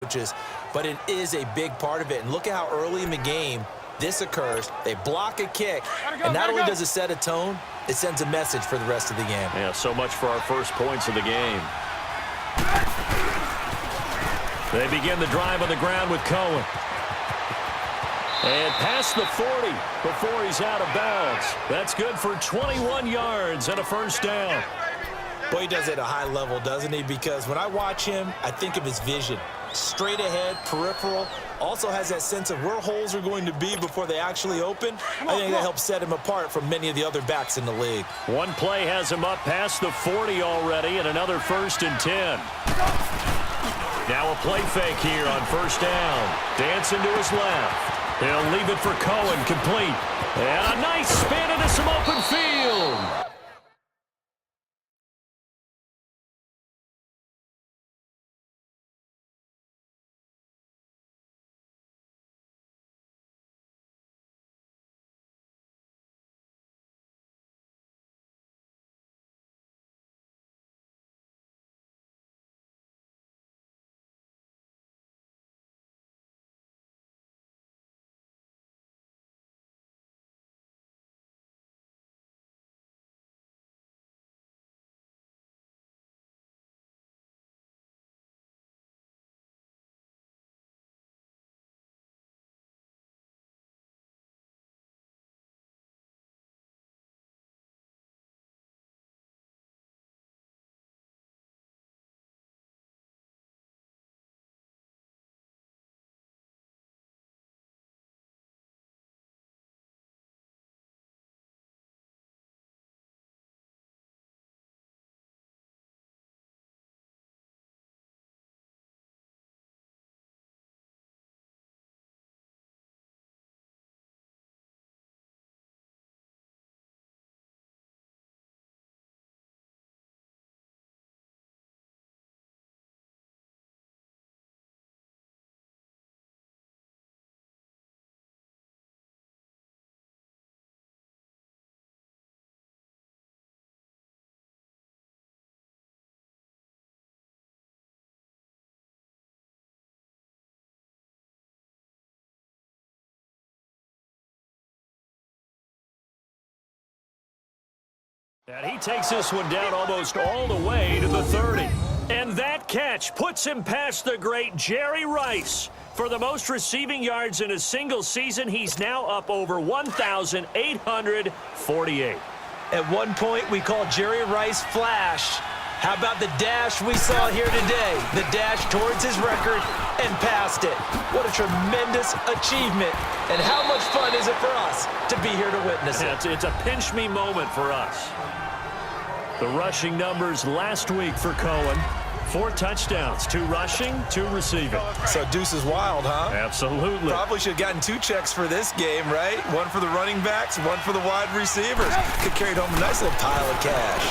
coaches, but it is a big part of it. And look at how early in the game this occurs. They block a kick, and not only does it set a tone, it sends a message for the rest of the game. Yeah, so much for our first points of the game. They begin the drive on the ground with Cohen. And past the 40 before he's out of bounds. That's good for 21 yards and a first down. Boy, he does it at a high level, doesn't he? Because when I watch him, I think of his vision. Straight ahead, peripheral. Also has that sense of where holes are going to be before they actually open. I think that helps set him apart from many of the other backs in the league. One play has him up past the 40 already, and another 1st and 10. Now a play fake here on first down. Dancing to his left. He'll leave it for Cohen, complete. And a nice spin into some open field. And he takes this one down almost all the way to the 30. And that catch puts him past the great Jerry Rice. For the most receiving yards in a single season, he's now up over 1,848. At one point, we called Jerry Rice Flash. How about the dash we saw here today? The dash towards his record and past it. What a tremendous achievement. And how much fun is it for us to be here to witness it? It's a pinch-me moment for us. The rushing numbers last week for Cohen. 4 touchdowns, 2 rushing, 2 receiving. So Deuce is wild, huh? Absolutely. Probably should have gotten 2 checks for this game, right? One for the running backs, one for the wide receivers. Could carry home a nice little pile of cash.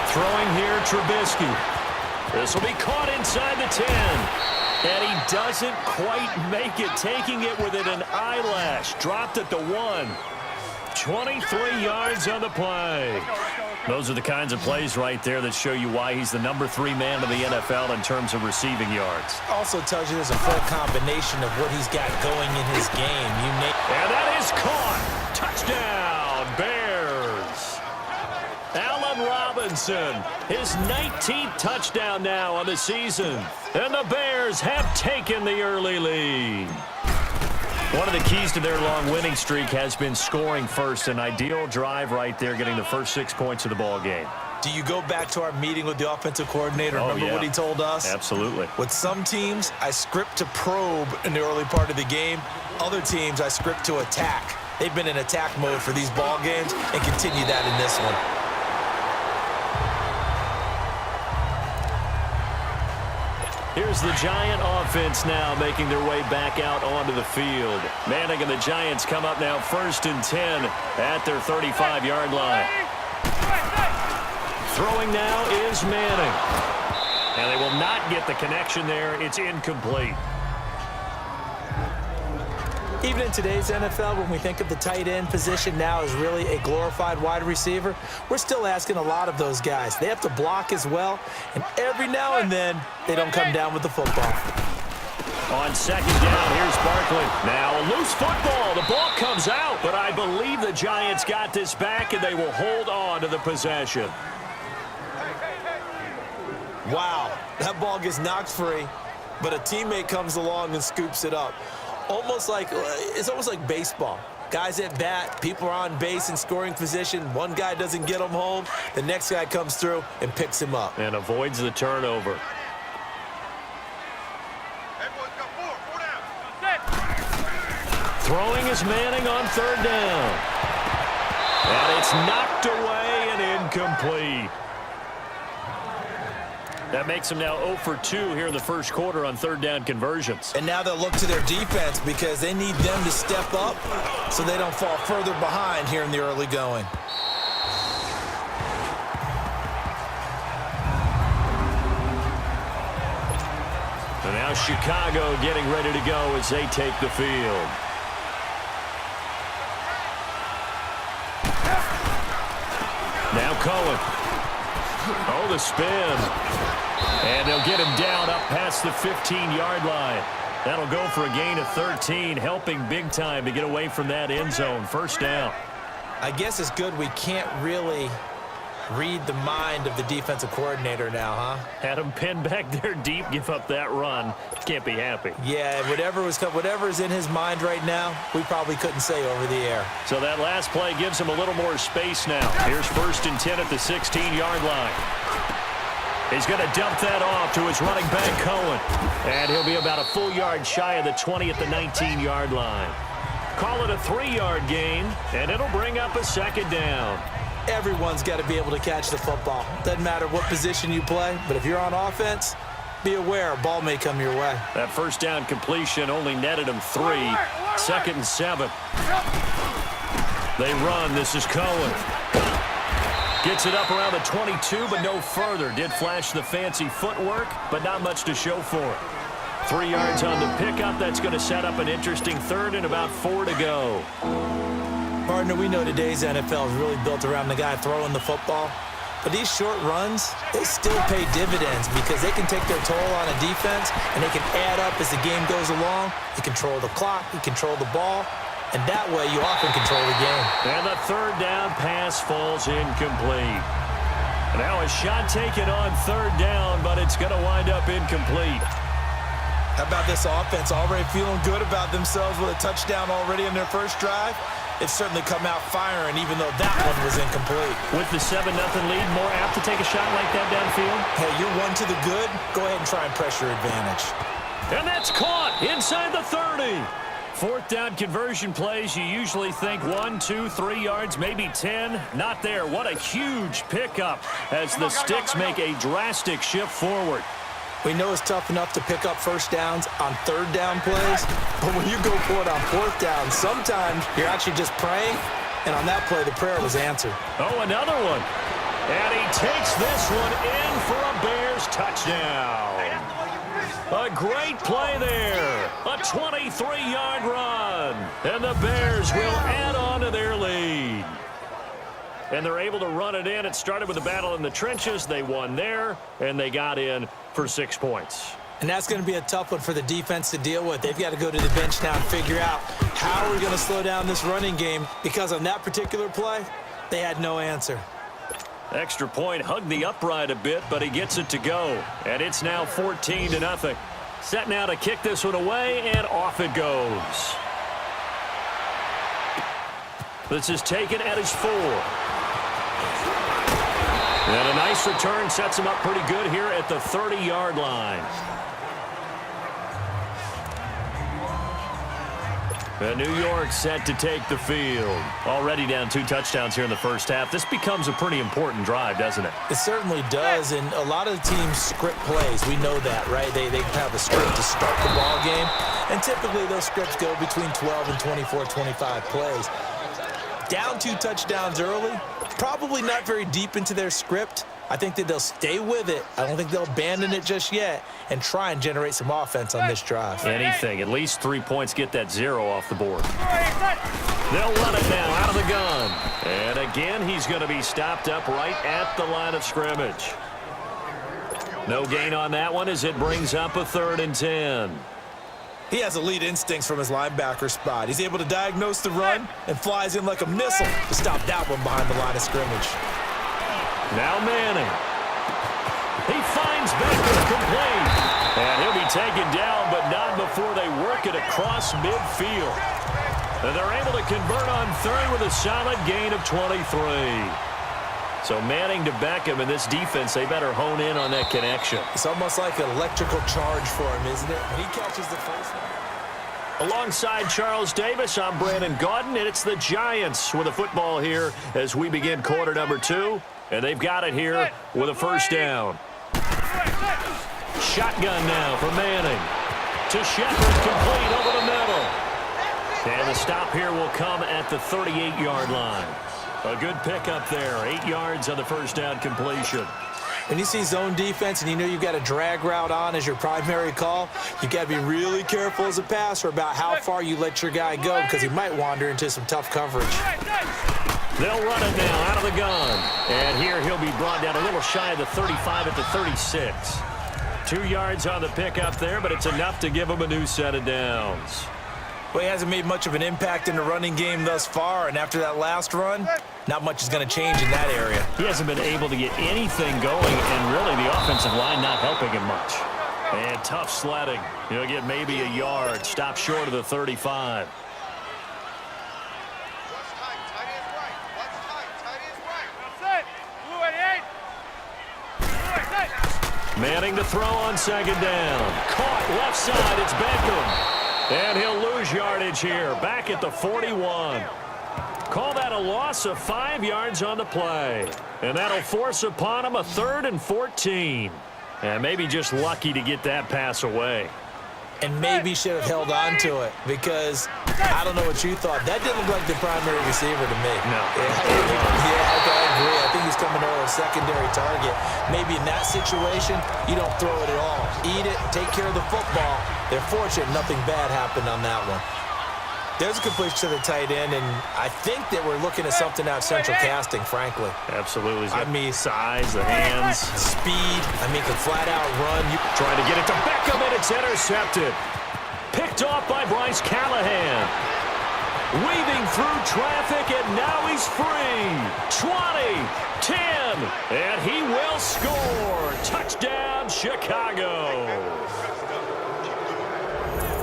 Throwing here, Trubisky. This will be caught inside the 10. And he doesn't quite make it, taking it within an eyelash. Dropped at the 1. 23 yards on the play. Those are the kinds of plays right there that show you why he's the number 3 man in the NFL in terms of receiving yards. Also tells you there's a full combination of what he's got going in his game. And that is caught. Touchdown, Bears. Allen Robinson, his 19th touchdown now on the season. And the Bears have taken the early lead. One of the keys to their long winning streak has been scoring first. An ideal drive right there, getting the first 6 points of the ball game. Do you go back to our meeting with the offensive coordinator? Remember what he told us? Absolutely. With some teams, I script to probe in the early part of the game. Other teams, I script to attack. They've been in attack mode for these ball games and continue that in this one. Here's the Giant offense now making their way back out onto the field. Manning and the Giants come up now 1st and 10 at their 35-yard line. Throwing now is Manning. And they will not get the connection there. It's incomplete. Even in today's NFL, when we think of the tight end position now as really a glorified wide receiver, we're still asking a lot of those guys. They have to block as well, and every now and then, they don't come down with the football. On second down, here's Barkley. Now a loose football. The ball comes out, but I believe the Giants got this back, and they will hold on to the possession. Wow, that ball gets knocked free, but a teammate comes along and scoops it up. It's almost like baseball. Guys at bat, people are on base in scoring position. One guy doesn't get him home. The next guy comes through and picks him up. And avoids the turnover. Throwing is Manning on third down. And it's knocked away and incomplete. That makes them now 0 for 2 here in the first quarter on third down conversions. And now they'll look to their defense because they need them to step up so they don't fall further behind here in the early going. And now Chicago getting ready to go as they take the field. Now Cohen. Oh, the spin. And they'll get him down up past the 15-yard line. That'll go for a gain of 13, helping big time to get away from that end zone. First down. I guess it's good we can't really read the mind of the defensive coordinator now, huh? Had him pinned back there deep, give up that run. Can't be happy. Yeah, whatever is in his mind right now, we probably couldn't say over the air. So that last play gives him a little more space now. Here's 1st and 10 at the 16-yard line. He's going to dump that off to his running back, Cohen. And he'll be about a full yard shy of the 20 at the 19-yard line. Call it a 3-yard gain, and it'll bring up a second down. Everyone's got to be able to catch the football. Doesn't matter what position you play, but if you're on offense, be aware a ball may come your way. That first down completion only netted him 3. 2nd and 7. They run. This is Cohen. Gets it up around the 22, but no further. Did flash the fancy footwork, but not much to show for it. 3 yards on the pickup. That's going to set up an interesting third and about 4 to go. Partner, we know today's NFL is really built around the guy throwing the football. But these short runs, they still pay dividends because they can take their toll on a defense, and they can add up as the game goes along. You control the clock, you control the ball. And that way, you often control the game. And the third down pass falls incomplete. Now a shot taken on third down, but it's going to wind up incomplete. How about this offense already feeling good about themselves with a touchdown already in their first drive? They've certainly come out firing, even though that one was incomplete. With the 7-0 lead, more apt to take a shot like that downfield? Hey, you're one to the good. Go ahead and try and pressure advantage. And that's caught inside the 30. 4th down conversion plays, you usually think 1, 2, 3 yards, maybe 10. Not there. What a huge pickup as the Sticks make a drastic shift forward. We know it's tough enough to pick up first downs on third down plays, but when you go for it on 4th down, sometimes you're actually just praying, and on that play, the prayer was answered. Oh, another one. And he takes this one in for a Bears touchdown. A great play there. A 23-yard run. And the Bears will add on to their lead. And they're able to run it in. It started with a battle in the trenches. They won there, and they got in for 6 points. And that's going to be a tough one for the defense to deal with. They've got to go to the bench now and figure out how we're going to slow down this running game, because on that particular play, they had no answer. Extra point, hugged the upright a bit, but he gets it to go. And it's now 14-0. Set now to kick this one away, and off it goes. This is taken at his 4. And a nice return sets him up pretty good here at the 30-yard line. And New York set to take the field. Already down 2 touchdowns here in the first half. This becomes a pretty important drive, doesn't it? It certainly does, and a lot of the teams script plays. We know that, right? They have a script to start the ball game, and typically those scripts go between 12 and 24, 25 plays. Down 2 touchdowns early, probably not very deep into their script. I think that they'll stay with it. I don't think they'll abandon it just yet and try and generate some offense on this drive. Anything. At least 3 points get that 0 off the board. They'll run it now out of the gun. And again, he's going to be stopped up right at the line of scrimmage. No gain on that one as it brings up a 3rd and 10. He has elite instincts from his linebacker spot. He's able to diagnose the run and flies in like a missile to stop that one behind the line of scrimmage. Now Manning. He finds Beckham complete. And he'll be taken down, but not before they work it across midfield. And they're able to convert on 3rd with a solid gain of 23. So Manning to Beckham, in this defense, they better hone in on that connection. It's almost like an electrical charge for him, isn't it? When he catches the first one. Alongside Charles Davis, I'm Brandon Gaudin, and it's the Giants with a football here as we begin quarter number 2. And they've got it here with a 1st down. Shotgun now for Manning. To Shepard, complete over the middle. And the stop here will come at the 38-yard line. A good pickup there. 8 yards on the 1st down completion. When you see zone defense and you know you've got a drag route on as your primary call, you've got to be really careful as a passer about how far you let your guy go because he might wander into some tough coverage. They'll run it now out of the gun. And here he'll be brought down a little shy of the 35 at the 36. 2 yards on the pickup there, but it's enough to give him a new set of downs. Well, he hasn't made much of an impact in the running game thus far, and after that last run, not much is going to change in that area. He hasn't been able to get anything going, and really the offensive line not helping him much. And tough sledding. He'll get maybe a yard. Stop short of the 35. Manning to throw on 2nd down. Caught left side. It's Beckham. And he'll lose yardage here. Back at the 41. Call that a loss of 5 yards on the play. And that'll force upon him a 3rd and 14. And maybe just lucky to get that pass away. And maybe should have held on to it because I don't know what you thought. That didn't look like the primary receiver to me. No. Yeah, I agree. I think he's coming over a secondary target. Maybe in that situation, you don't throw it at all. Eat it, take care of the football. They're fortunate nothing bad happened on that one. There's a completion to the tight end, and I think that we're looking at something out of central casting, frankly. Absolutely. I mean, size, the hands. Speed. I mean, can flat out run. Trying to get it to Beckham, and it's intercepted. Picked off by Bryce Callahan. Weaving through traffic, and now he's free. 20, 10, and he will score. Touchdown, Chicago.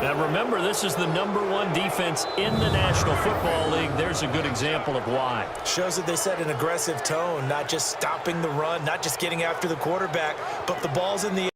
Now remember, this is the #1 defense in the National Football League. There's a good example of why. Shows that they set an aggressive tone, not just stopping the run, not just getting after the quarterback, but the ball's in the